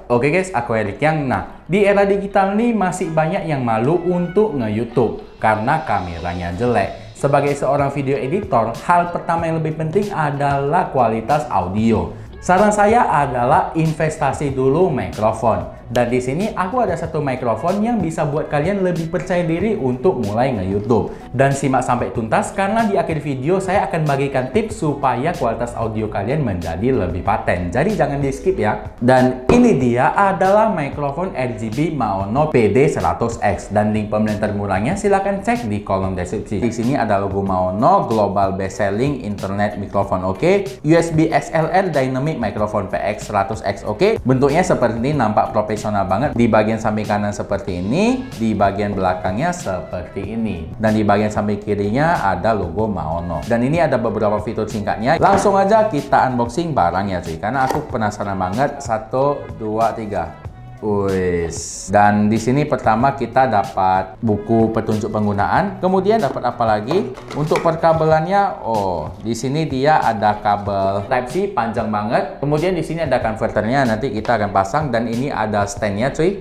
Oke guys, aku Erik Yang. Nah, di era digital nih masih banyak yang malu untuk nge-YouTube karena kameranya jelek. Sebagai seorang video editor, hal pertama yang lebih penting adalah kualitas audio. Saran saya adalah investasi dulu mikrofon. Dan di sini aku ada satu mikrofon yang bisa buat kalian lebih percaya diri untuk mulai nge-YouTube. Dan simak sampai tuntas karena di akhir video saya akan bagikan tips supaya kualitas audio kalian menjadi lebih paten. Jadi jangan di skip ya. Dan ini dia adalah mikrofon RGB Maono PD100X dan link pembelian termurahnya silahkan cek di kolom deskripsi. Di sini ada logo Maono, Global Best Selling Internet Microphone oke, USB XLR Dynamic Microphone PX100X oke. Bentuknya seperti ini, nampak profesional banget. Di bagian samping kanan seperti ini, di bagian belakangnya seperti ini, dan di bagian samping kirinya ada logo Maono. Dan ini ada beberapa fitur singkatnya. Langsung aja kita unboxing barangnya cuy, karena aku penasaran banget. 1, 2, 3. Wis. Dan di sini pertama kita dapat buku petunjuk penggunaan. Kemudian dapat apa lagi? Untuk perkabelannya, oh, di sini dia ada kabel Type C panjang banget. Kemudian di sini ada konverternya, nanti kita akan pasang. Dan ini ada standnya cuy.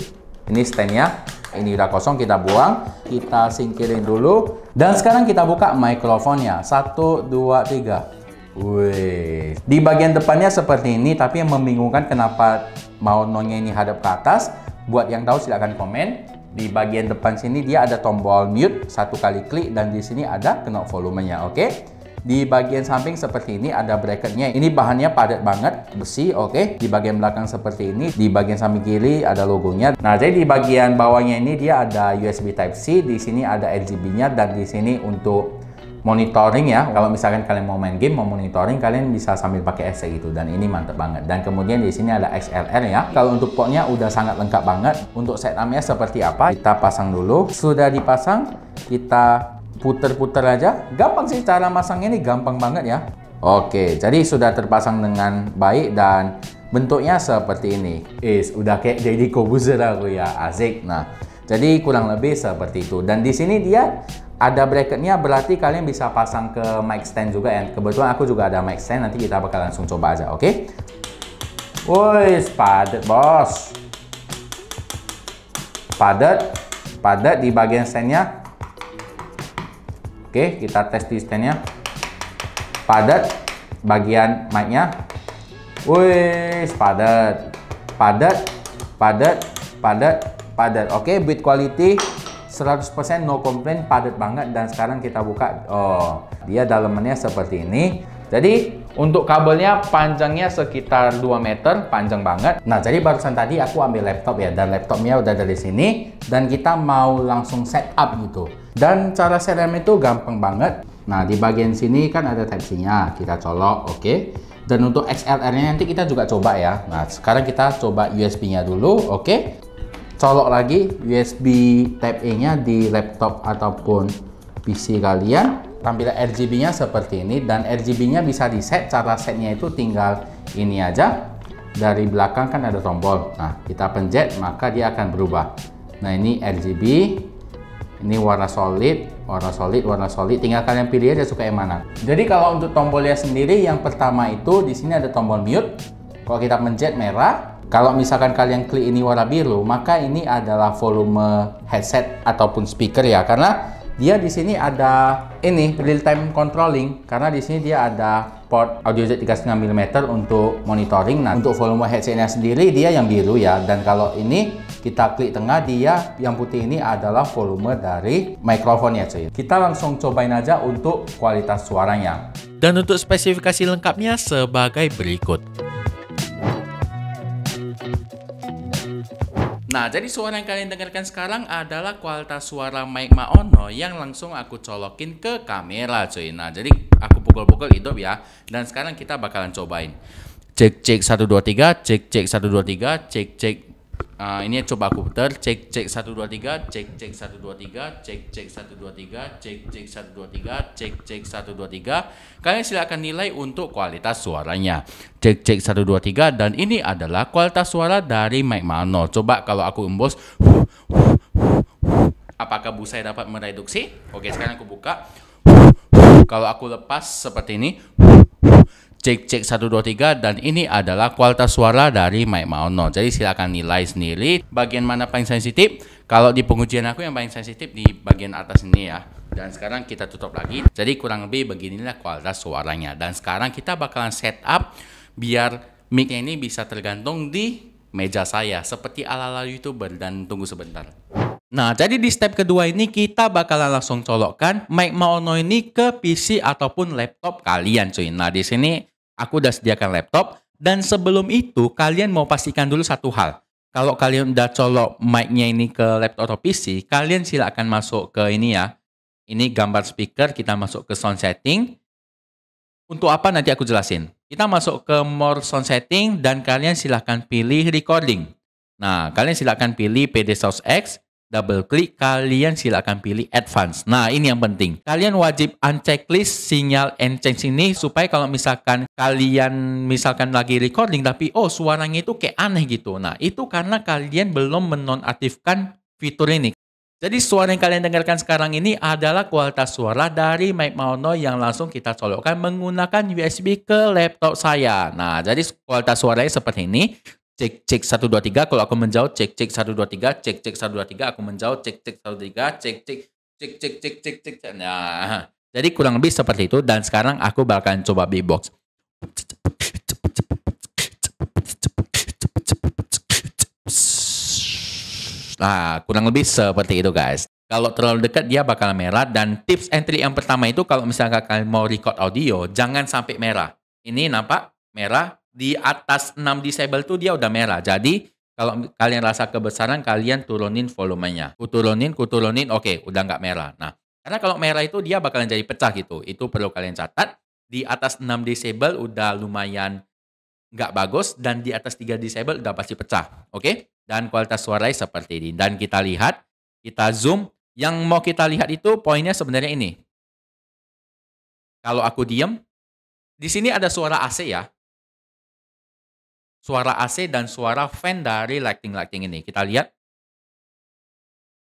Ini standnya. Ini udah kosong, kita buang. Kita singkirin dulu. Dan sekarang kita buka mikrofonnya. 1, 2, 3. Wih. Di bagian depannya seperti ini, tapi yang membingungkan kenapa Maononya ini hadap ke atas. Buat yang tahu silahkan komen. Di bagian depan sini dia ada tombol mute, 1 kali klik, dan di sini ada knob volumenya, oke. Di bagian samping seperti ini ada bracketnya. Ini bahannya padat banget, besi, oke. Di bagian belakang seperti ini. Di bagian samping kiri ada logonya. Nah, jadi di bagian bawahnya ini dia ada USB Type C. Di sini ada RGB-nya, dan di sini untuk monitoring ya. Kalau misalkan kalian mau main game, mau monitoring, kalian bisa sambil pakai headset gitu. Dan ini mantep banget. Dan kemudian di sini ada XLR ya. Kalau untuk portnya udah sangat lengkap banget. Untuk setupnya seperti apa? Kita pasang dulu. Sudah dipasang, kita puter-puter aja. Gampang sih cara masangnya, ini gampang banget ya. Oke, jadi sudah terpasang dengan baik dan bentuknya seperti ini. Udah kayak Deddy Corbuzier aku ya, asik. Nah, jadi kurang lebih seperti itu. Dan di sini dia ada bracketnya, berarti kalian bisa pasang ke mic stand juga ya. Kebetulan aku juga ada mic stand, nanti kita bakal langsung coba aja, oke? Wih, padat bos. Padat di bagian standnya. Oke, kita tes di standnya. Padat bagian mic-nya. Wih, padat. Oke, build quality 100% no complaint, padat banget. Dan sekarang kita buka. Oh, dia dalamannya seperti ini. Jadi untuk kabelnya panjangnya sekitar 2 meter, panjang banget. Nah, jadi barusan tadi aku ambil laptop ya, dan laptopnya udah dari sini, dan kita mau langsung setup gitu. Dan cara setup itu gampang banget. Nah, di bagian sini kan ada Type C-nya, kita colok, oke. Dan untuk XLR-nya nanti kita juga coba ya. Nah, sekarang kita coba USB-nya dulu, oke. Colok lagi USB Type A-nya di laptop ataupun PC kalian. Tampilan RGB-nya seperti ini, dan RGB-nya bisa di set. Cara setnya itu tinggal ini aja. Dari belakang kan ada tombol. Nah, kita pencet maka dia akan berubah. Nah, ini RGB. Ini warna solid. Tinggal kalian pilih aja suka yang mana. Jadi kalau untuk tombolnya sendiri, yang pertama itu di sini ada tombol mute. Kalau kita pencet merah. Kalau misalkan kalian klik ini warna biru, maka ini adalah volume headset ataupun speaker ya, karena dia di sini ada ini real time controlling, karena di sini dia ada port audio jack 3,5 mm untuk monitoring. Nah, untuk volume headsetnya sendiri dia yang biru ya, dan kalau ini kita klik tengah, dia yang putih ini adalah volume dari mikrofonnya cuy. Kita langsung cobain aja untuk kualitas suaranya. Dan untuk spesifikasi lengkapnya sebagai berikut. Nah, jadi suara yang kalian dengarkan sekarang adalah kualitas suara mic Maono yang langsung aku colokin ke kamera cuy. Nah, jadi aku pukul-pukul hidup ya. Dan sekarang kita bakalan cobain. Cek 1 2 3, cek 1 2 3, cek. Ini coba aku putar. Cek 1 2 3, cek 1 2 3, cek 1 2 3, cek 1 2 3, cek 1 2 3. Kalian silakan nilai untuk kualitas suaranya. Cek 1 2 3, dan ini adalah kualitas suara dari mic Maono. Coba kalau aku embus, apakah busa dapat mereduksi? Oke, sekarang aku buka. Kalau aku lepas seperti ini, cek 1 2 3 dan ini adalah kualitas suara dari Mike Maono. Jadi silakan nilai sendiri bagian mana paling sensitif. Kalau di pengujian aku yang paling sensitif di bagian atas ini ya. Dan sekarang kita tutup lagi. Jadi kurang lebih beginilah kualitas suaranya. Dan sekarang kita bakalan setup biar mic-nya ini bisa tergantung di meja saya seperti ala-ala YouTuber, dan tunggu sebentar. Nah, jadi di step kedua ini kita bakalan langsung colokkan Mike Maono ini ke PC ataupun laptop kalian, cuy. Nah, di sini aku udah sediakan laptop, dan sebelum itu kalian mau pastikan dulu satu hal. Kalau kalian udah colok mic-nya ini ke laptop atau PC, kalian silakan masuk ke ini ya. Ini gambar speaker, kita masuk ke sound setting. Untuk apa nanti aku jelasin. Kita masuk ke more sound setting dan kalian silakan pilih recording. Nah, kalian silakan pilih PD Source X. Double klik, kalian silakan pilih advance. Nah, ini yang penting. Kalian wajib unchecklist sinyal and change ini supaya kalau misalkan kalian lagi recording tapi suaranya itu kayak aneh gitu. Nah, itu karena kalian belum menonaktifkan fitur ini. Jadi suara yang kalian dengarkan sekarang ini adalah kualitas suara dari Mike Maono yang langsung kita colokkan menggunakan USB ke laptop saya. Nah, jadi kualitas suaranya seperti ini. Cek 1 2 3, kalau aku menjauh cek 1 2 3, cek 1 2 3, aku menjauh cek 1 3, cek. Nah, jadi kurang lebih seperti itu, dan sekarang aku bakalan coba beatbox. Nah, kurang lebih seperti itu, guys. Kalau terlalu dekat dia bakal merah, dan tips and trick yang pertama itu kalau misalnya kalian mau record audio, jangan sampai merah. Ini nampak merah. Di atas 6 disable tuh dia udah merah. Jadi kalau kalian rasa kebesaran, kalian turunin volumenya. Kuturunin, oke, udah nggak merah. Nah, karena kalau merah itu dia bakalan jadi pecah gitu. Itu perlu kalian catat. Di atas 6 disable udah lumayan nggak bagus, dan di atas 3 disable udah pasti pecah. Oke? Dan kualitas suaranya seperti ini. Dan kita lihat, kita zoom. Yang mau kita lihat itu poinnya sebenarnya ini. Kalau aku diem, di sini ada suara AC ya. Suara AC dan suara fan dari lighting ini. Kita lihat.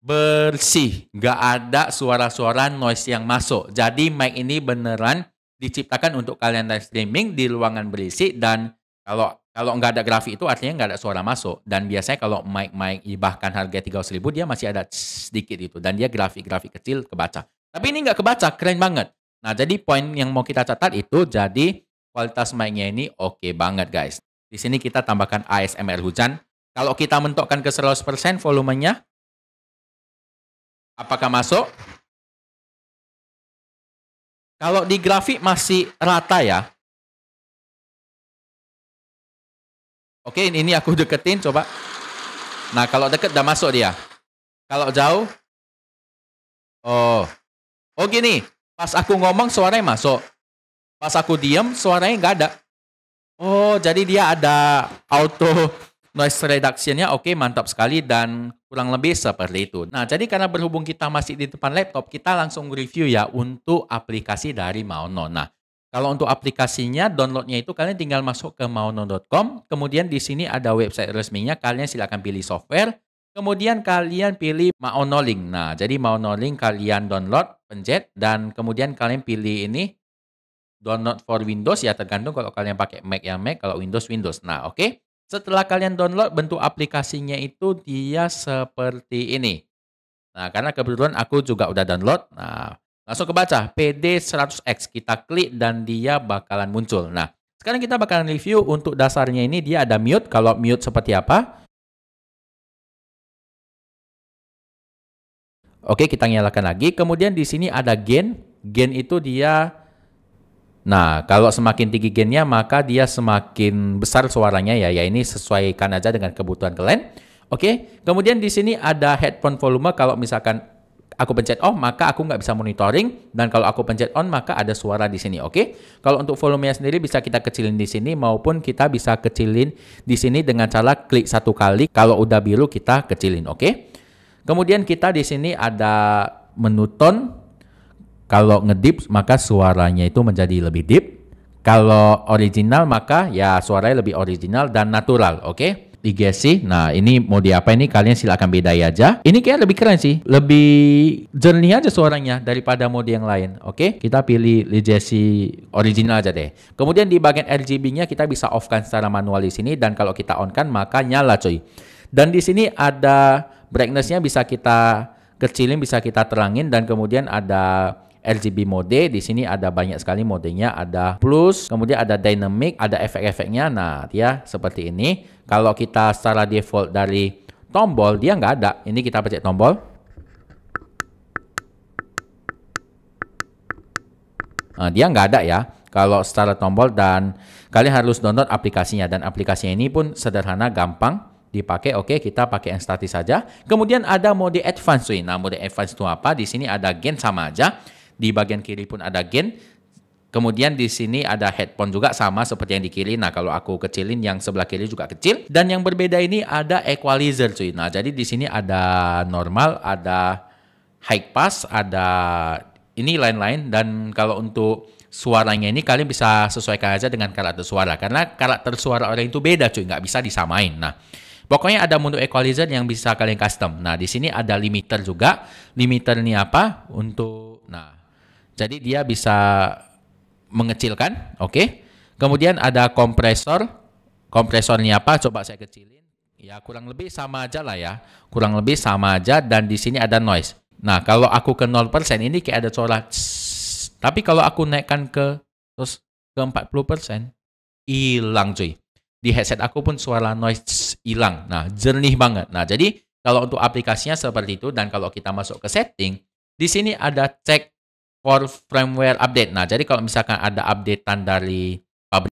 Bersih. Nggak ada suara-suara noise yang masuk. Jadi mic ini beneran diciptakan untuk kalian live streaming di ruangan berisik. Dan kalau nggak ada grafik itu artinya nggak ada suara masuk. Dan biasanya kalau mic bahkan harga 300.000 dia masih ada sedikit itu. Dan dia grafik-grafik kecil kebaca. Tapi ini nggak kebaca. Keren banget. Nah, jadi poin yang mau kita catat itu, jadi kualitas mic-nya ini oke banget, guys. Di sini kita tambahkan ASMR hujan. Kalau kita mentokkan ke 100% volumenya, apakah masuk? Kalau di grafik masih rata ya. Oke, ini aku deketin coba. Nah, kalau deket udah masuk dia. Kalau jauh, oh gini. Pas aku ngomong suaranya masuk. Pas aku diem suaranya nggak ada. Oh, jadi dia ada auto noise reduction-nya. Oke, mantap sekali, dan kurang lebih seperti itu. Nah, jadi karena berhubung kita masih di depan laptop, kita langsung review ya untuk aplikasi dari Maono. Nah, kalau untuk aplikasinya, downloadnya itu kalian tinggal masuk ke maono.com. Kemudian di sini ada website resminya, kalian silakan pilih software. Kemudian kalian pilih Maono Link. Nah, jadi Maono Link kalian download, pencet, dan kemudian kalian pilih ini. Download for Windows ya, tergantung kalau kalian pakai Mac ya Mac, kalau Windows. Nah, oke. Setelah kalian download, bentuk aplikasinya itu dia seperti ini. Nah, karena kebetulan aku juga udah download. Nah, langsung kebaca PD100X. Kita klik dan dia bakalan muncul. Nah, sekarang kita bakalan review untuk dasarnya ini dia ada mute. Kalau mute seperti apa? Oke, kita nyalakan lagi. Kemudian di sini ada gain. Gain itu dia. Nah, kalau semakin tinggi gainnya, maka dia semakin besar suaranya ya. Ya, ini sesuaikan aja dengan kebutuhan kalian. Oke, kemudian di sini ada headphone volume. Kalau misalkan aku pencet off, maka aku nggak bisa monitoring. Dan kalau aku pencet on, maka ada suara di sini. Oke, kalau untuk volumenya sendiri bisa kita kecilin di sini, maupun kita bisa kecilin di sini dengan cara klik satu kali. Kalau udah biru, kita kecilin. Oke, kemudian kita di sini ada menu tone. Kalau ngedip maka suaranya itu menjadi lebih deep. Kalau original maka ya suaranya lebih original dan natural. Oke. legacy. Nah, ini mode apa ini? Kalian silakan bedai aja. Ini kayak lebih keren sih. Lebih jernih aja suaranya daripada mode yang lain. Oke, kita pilih legacy original aja deh. Kemudian di bagian RGB-nya kita bisa off-kan secara manual di sini, dan kalau kita on-kan maka nyala cuy. Dan di sini ada brightness-nya bisa kita kecilin, bisa kita terangin, dan kemudian ada RGB mode. Di sini ada banyak sekali modenya, ada plus, kemudian ada dynamic, ada efek-efeknya. Nah, ya seperti ini. Kalau kita secara default dari tombol, dia nggak ada. Ini kita pencet tombol. Nah, dia nggak ada ya kalau secara tombol, dan kalian harus download aplikasinya. Dan aplikasinya ini pun sederhana, gampang dipakai. Oke, kita pakai yang statis saja. Kemudian ada mode advance. Nah, mode advance itu apa? Di sini ada gain sama aja. Di bagian kiri pun ada gain. Kemudian di sini ada headphone juga sama seperti yang di kiri. Nah, kalau aku kecilin, yang sebelah kiri juga kecil. Dan yang berbeda ini ada equalizer cuy. Nah, jadi di sini ada normal, ada high pass, ada ini lain-lain. Dan kalau untuk suaranya ini kalian bisa sesuaikan aja dengan karakter suara. Karena karakter suara orang itu beda cuy, nggak bisa disamain. Nah, pokoknya ada mode equalizer yang bisa kalian custom. Nah, di sini ada limiter juga. Limiter ini apa? Jadi dia bisa mengecilkan, oke. Kemudian ada kompresor. Kompresornya apa? Coba saya kecilin. Ya, kurang lebih sama aja lah ya. Kurang lebih sama aja, dan di sini ada noise. Nah, kalau aku ke 0% ini kayak ada suara. Tapi kalau aku naikkan ke 40%, hilang cuy. Di headset aku pun suara noise hilang. Nah, jernih banget. Nah, jadi kalau untuk aplikasinya seperti itu. Dan kalau kita masuk ke setting, di sini ada cek for firmware update. Nah, jadi kalau misalkan ada updatean dari pabrik,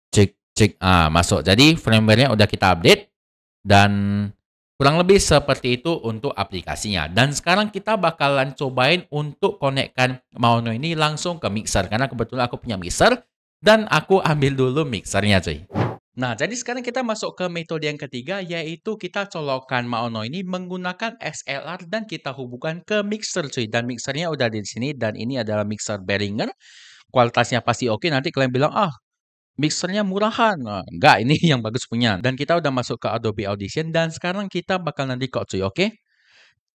cek, masuk. Jadi firmware-nya udah kita update, dan kurang lebih seperti itu untuk aplikasinya. Dan sekarang kita bakalan cobain untuk konekkan Maono ini langsung ke mixer, karena kebetulan aku punya mixer, dan aku ambil dulu mixernya cuy. Nah, jadi sekarang kita masuk ke metode yang ketiga, yaitu kita colokkan Maono ini menggunakan XLR dan kita hubungkan ke mixer cuy. Dan mixernya udah di sini, dan ini adalah mixer Behringer. Kualitasnya pasti oke. Nanti kalian bilang, mixernya murahan. Nah, enggak, ini yang bagus punya. Dan kita udah masuk ke Adobe Audition, dan sekarang kita bakal record cuy, oke?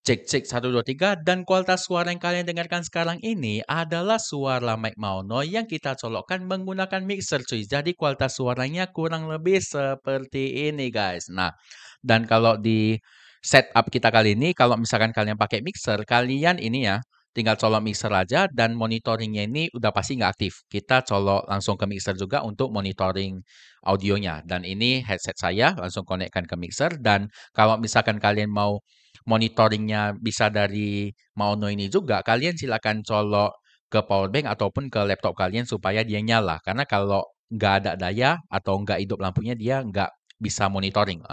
Cek 1 2 3, dan kualitas suara yang kalian dengarkan sekarang ini adalah suara mic Maono yang kita colokkan menggunakan mixer cuy. Jadi kualitas suaranya kurang lebih seperti ini guys. Nah, dan kalau di setup kita kali ini, kalau misalkan kalian pakai mixer, kalian ini ya tinggal colok mixer aja, dan monitoringnya ini udah pasti nggak aktif. Kita colok langsung ke mixer juga untuk monitoring audionya. Dan ini headset saya, langsung konekkan ke mixer. Dan kalau misalkan kalian mau monitoringnya bisa dari Maono ini juga, kalian silakan colok ke powerbank ataupun ke laptop kalian supaya dia nyala. Karena kalau nggak ada daya atau nggak hidup lampunya, dia nggak bisa monitoring.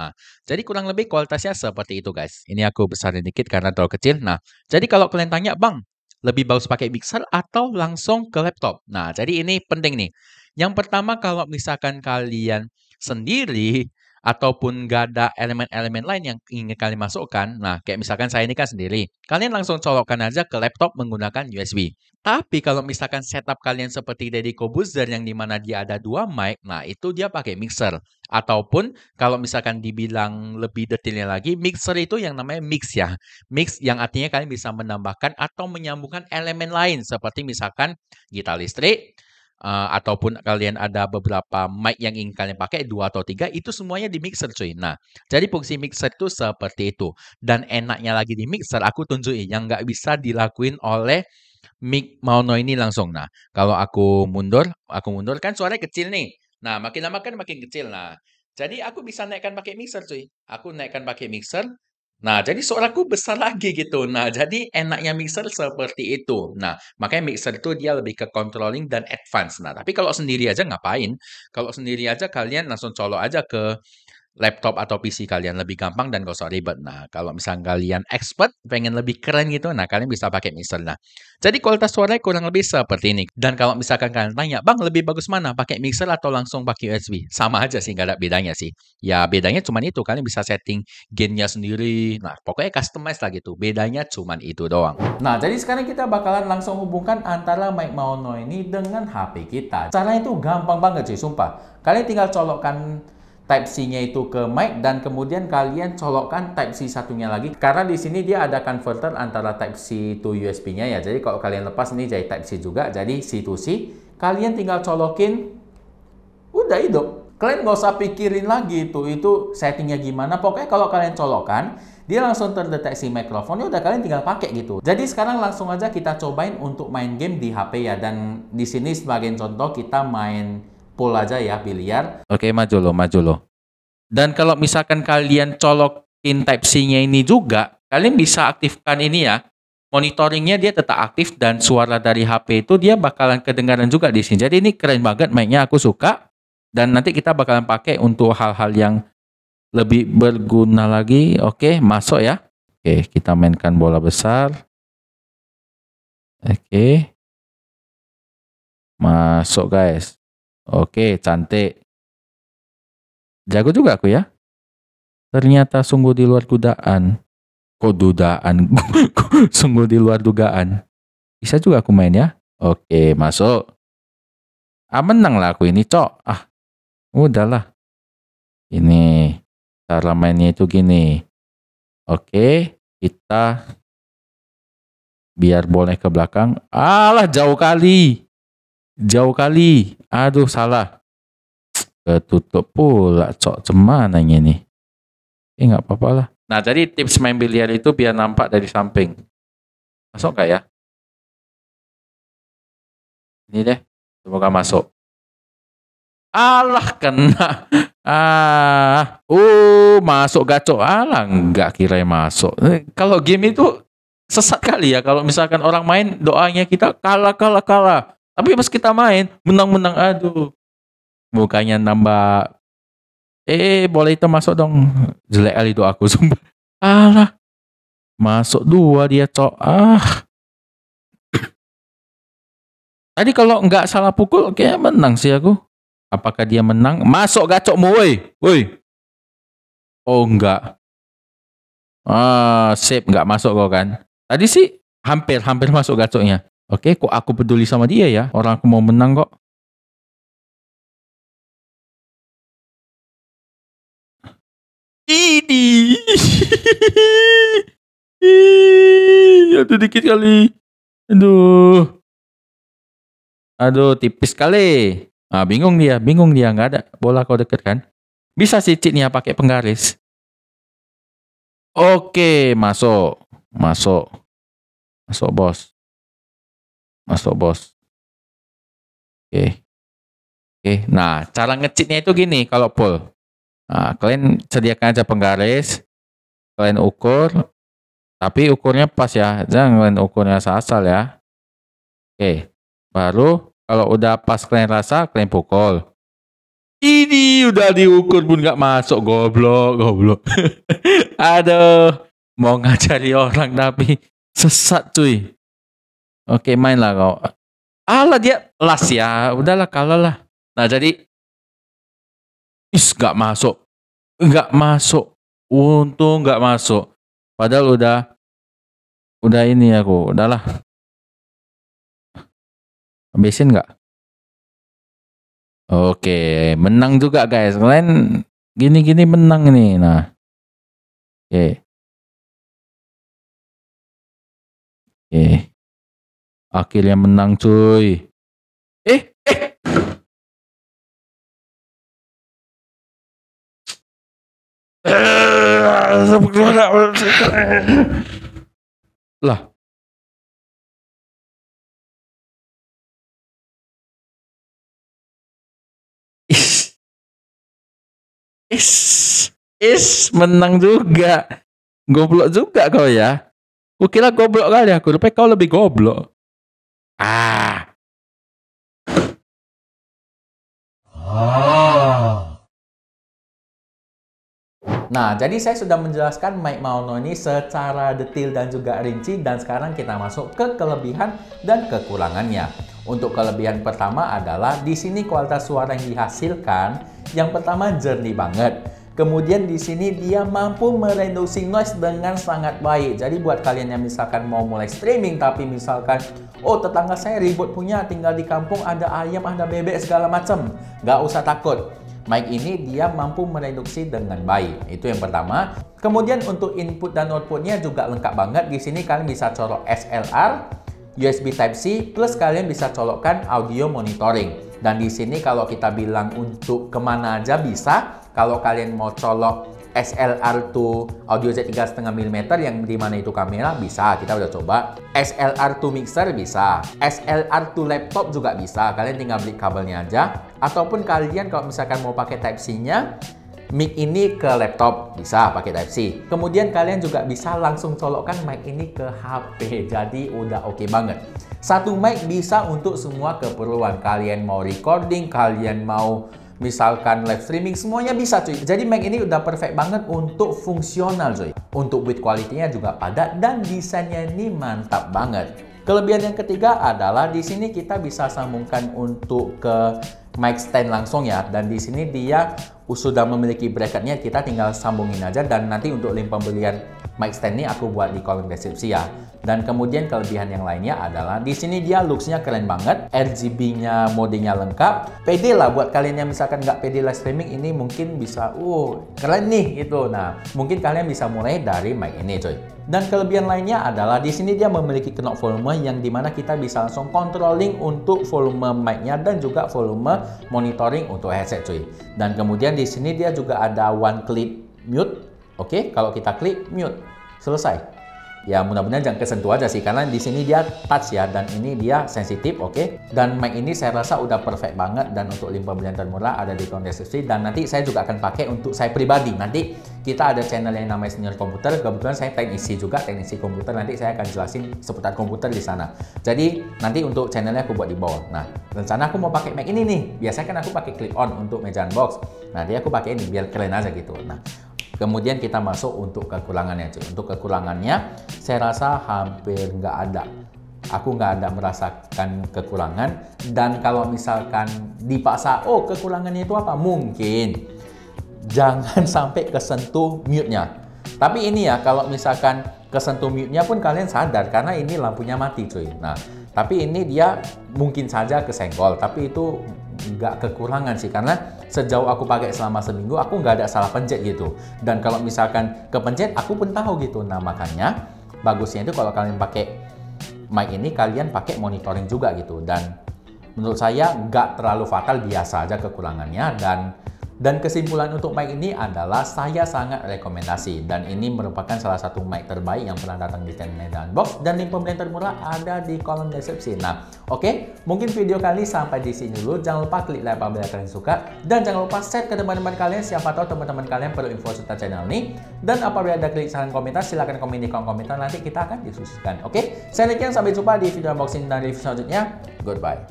Jadi kurang lebih kualitasnya seperti itu guys. Ini aku besarin dikit karena terlalu kecil. Nah, jadi kalau kalian tanya, Bang, lebih bagus pakai mixer atau langsung ke laptop? Nah, jadi ini penting nih. Yang pertama, kalau misalkan kalian sendiri ataupun nggak ada elemen-elemen lain yang ingin kalian masukkan, nah kayak misalkan saya ini kan sendiri, kalian langsung colokkan aja ke laptop menggunakan USB. Tapi kalau misalkan setup kalian seperti Deddy Corbuzier yang dimana dia ada 2 mic, nah itu dia pakai mixer. Ataupun kalau misalkan dibilang lebih detailnya lagi, mixer itu yang namanya mix ya. Mix yang artinya kalian bisa menambahkan atau menyambungkan elemen lain seperti misalkan gitar listrik, ataupun kalian ada beberapa mic yang ingin kalian pakai 2 atau 3, itu semuanya di mixer cuy. Nah, jadi fungsi mixer itu seperti itu. Dan enaknya lagi di mixer, aku tunjukin yang nggak bisa dilakuin oleh mic Maono ini langsung. Nah, kalau aku mundur kan suaranya kecil nih. Nah, makin lama kan makin kecil. Nah, jadi aku bisa naikkan pakai mixer cuy. Aku naikkan pakai mixer. Nah, jadi suaraku besar lagi gitu. Nah, jadi enaknya mixer seperti itu. Nah, makanya mixer itu dia lebih ke controlling dan advance. Nah, tapi kalau sendiri aja ngapain? Kalau sendiri aja kalian langsung colok aja ke laptop atau PC kalian, lebih gampang dan gak usah ribet. Nah, kalau misalnya kalian expert, pengen lebih keren gitu, nah kalian bisa pakai mixer. Nah, jadi kualitas suaranya kurang lebih seperti ini. Dan kalau misalkan kalian tanya, Bang, lebih bagus mana? Pakai mixer atau langsung pakai USB? Sama aja sih, gak ada bedanya sih. Ya, bedanya cuma itu. Kalian bisa setting gain-nya sendiri. Nah, pokoknya customize lah gitu. Bedanya cuma itu doang. Nah, jadi sekarang kita bakalan langsung hubungkan antara mic Maono ini dengan HP kita. Caranya itu gampang banget sih, sumpah. Kalian tinggal colokkan Type-C-nya itu ke mic dan kemudian kalian colokkan Type-C satunya lagi. Karena di sini dia ada converter antara Type-C to USB-nya ya. Jadi kalau kalian lepas ini jadi Type-C juga, jadi C to C. Kalian tinggal colokin, udah hidup. Kalian nggak usah pikirin lagi itu settingnya gimana. Pokoknya kalau kalian colokkan, dia langsung terdeteksi mikrofonnya, udah kalian tinggal pakai gitu. Jadi sekarang langsung aja kita cobain untuk main game di HP ya. Dan di sini sebagai contoh kita main pool aja ya, biliar. Oke, maju lo. Dan kalau misalkan kalian colokin Type-C-nya ini juga, kalian bisa aktifkan ini ya. Monitoringnya dia tetap aktif dan suara dari HP itu dia bakalan kedengaran juga di sini. Jadi ini keren banget mic-nya, aku suka. Dan nanti kita bakalan pakai untuk hal-hal yang lebih berguna lagi. Oke, masuk ya. Oke, kita mainkan bola besar. Oke. Masuk guys. Oke, cantik. Jago juga aku ya. Ternyata sungguh di luar dugaan. Kok dudaan? Sungguh di luar dugaan. Bisa juga aku main ya. Oke, masuk. Menang lah aku ini, cok. Udahlah. Ini cara mainnya itu gini. Oke, kita biar boleh ke belakang. Alah, jauh kali. Aduh, salah. Ketutup pula, cok. Cemananya nih. Nggak apa-apa lah. Nah, jadi tips main biliar itu biar nampak dari samping. Masuk nggak ya? Ini deh. Semoga masuk. Alah, kena. Masuk gacok. Alah, nggak kira masuk. Kalau game itu sesat kali ya. Kalau misalkan orang main, doanya kita kalah. Tapi pas kita main, menang. Aduh. Mukanya nambah. Boleh itu masuk dong. Jelek kali doaku, sumpah. Alah. Masuk 2 dia, cok. Tadi kalau nggak salah pukul, kayak menang sih aku. Apakah dia menang? Masuk gacokmu, woi. Oh, enggak. Sip, nggak masuk kok kan. Tadi sih hampir masuk gacoknya. Oke, kok aku peduli sama dia ya? Orang aku mau menang kok. Ini. Aduh, dikit kali. Aduh, tipis kali. Bingung dia. Nggak ada bola kau deket kan. Bisa sih cheatnya pakai penggaris. Oke, masuk, bos. Oke. Nah, cara nge-cheatnya itu gini kalau pool. Nah, kalian sediakan aja penggaris, kalian ukur, tapi ukurnya pas ya, jangan kalian ukurnya asal ya. Oke, baru kalau udah pas kalian rasa, kalian pukul. Ini udah diukur pun nggak masuk, goblok. Aduh, mau ngajari orang tapi sesat cuy. Oke, main lah kau. Alah, dia las ya, udahlah kalah lah. Nah, jadi nggak masuk. Untung nggak masuk. Padahal udah ini aku, udahlah. Habisin nggak? Oke, menang juga guys. Kalian gini menang nih. Nah, oke. Akhirnya menang cuy. Lah. Menang juga. Goblok juga kau ya. Kukira goblok kali aku, rupanya kau lebih goblok. Nah, jadi saya sudah menjelaskan mic Maono ini secara detail dan juga rinci, dan sekarang kita masuk ke kelebihan dan kekurangannya. Untuk kelebihan pertama adalah di sini kualitas suara yang dihasilkan, yang pertama jernih banget. Kemudian di sini dia mampu mereduksi noise dengan sangat baik. Jadi buat kalian yang misalkan mau mulai streaming tapi misalkan, oh tetangga saya ribut punya, tinggal di kampung, ada ayam, ada bebek segala macam, nggak usah takut. Mic ini dia mampu mereduksi dengan baik. Itu yang pertama. Kemudian untuk input dan outputnya juga lengkap banget. Di sini kalian bisa colok XLR, USB Type-C, plus kalian bisa colokkan audio monitoring. Dan di sini kalau kita bilang untuk kemana aja bisa. Kalau kalian mau colok XLR to audio jack 3,5 mm yang dimana itu kamera bisa, kita udah coba. XLR to mixer bisa, XLR to laptop juga bisa, kalian tinggal beli kabelnya aja. Ataupun kalian kalau misalkan mau pakai Type-C nya, mic ini ke laptop bisa pakai Type-C. Kemudian kalian juga bisa langsung colokkan mic ini ke HP, jadi udah oke banget. Satu mic bisa untuk semua keperluan, kalian mau recording, kalian mau misalkan live streaming, semuanya bisa cuy. Jadi mic ini udah perfect banget untuk fungsional cuy. Untuk build quality-nya juga padat dan desainnya ini mantap banget. Kelebihan yang ketiga adalah di sini kita bisa sambungkan untuk ke mic stand langsung ya. Dan di sini dia sudah memiliki bracketnya, kita tinggal sambungin aja. Dan nanti untuk link pembelian mic stand ini aku buat di kolom deskripsi ya. Dan kemudian kelebihan yang lainnya adalah di sini dia looks-nya keren banget, RGB-nya modenya lengkap. Pede lah buat kalian yang misalkan nggak pede live streaming ini mungkin bisa, keren nih gitu. Nah, mungkin kalian bisa mulai dari mic ini coy. Dan kelebihan lainnya adalah di sini dia memiliki knob volume yang dimana kita bisa langsung controlling untuk volume mic-nya dan juga volume monitoring untuk headset cuy. Dan kemudian di sini dia juga ada one click mute. Oke, kalau kita klik mute, selesai. Ya mudah-mudahan jangan kesentuh aja sih, karena di sini dia touch ya, dan ini dia sensitif, oke. Dan mic ini saya rasa udah perfect banget, dan untuk link pembelian termurah ada di kolom deskripsi. Dan nanti saya juga akan pakai untuk saya pribadi. Nanti kita ada channel yang namanya Senior Komputer, kebetulan saya teknisi juga, teknisi komputer. Nanti saya akan jelasin seputar komputer di sana. Jadi nanti untuk channelnya aku buat di bawah. Nah, rencana aku mau pakai mic ini nih. Biasanya kan aku pakai clip on untuk meja unbox. Nah, dia aku pakai ini biar keren aja gitu. Nah, kemudian kita masuk untuk kekurangannya cuy. Untuk kekurangannya saya rasa hampir nggak ada. Aku nggak ada merasakan kekurangan. Dan kalau misalkan dipaksa, kekurangannya itu apa? Mungkin jangan sampai kesentuh mute-nya. Tapi ini ya, kalau misalkan kesentuh mute-nya pun kalian sadar karena ini lampunya mati cuy. Nah, tapi ini dia mungkin saja kesenggol, tapi itu nggak kekurangan sih, karena sejauh aku pakai selama seminggu aku nggak ada salah pencet gitu. Dan kalau misalkan kepencet aku pun tahu gitu. Nah makanya bagusnya itu kalau kalian pakai mic ini kalian pakai monitoring juga gitu. Dan menurut saya nggak terlalu fatal, biasa aja kekurangannya. Dan kesimpulan untuk mic ini adalah saya sangat rekomendasi. Dan ini merupakan salah satu mic terbaik yang pernah datang di channel Medan Unbox. Dan link pembelian termurah ada di kolom deskripsi. Nah, oke, mungkin video kali sampai di sini dulu. Jangan lupa klik like apabila kalian suka. Dan jangan lupa share ke teman-teman kalian. Siapa tahu teman-teman kalian perlu info seputar channel ini. Dan apabila ada klik saran komentar, silahkan komen di kolom komentar. Nanti kita akan diskusikan. Oke, saya Nikian, sampai jumpa di video unboxing dan review selanjutnya. Goodbye.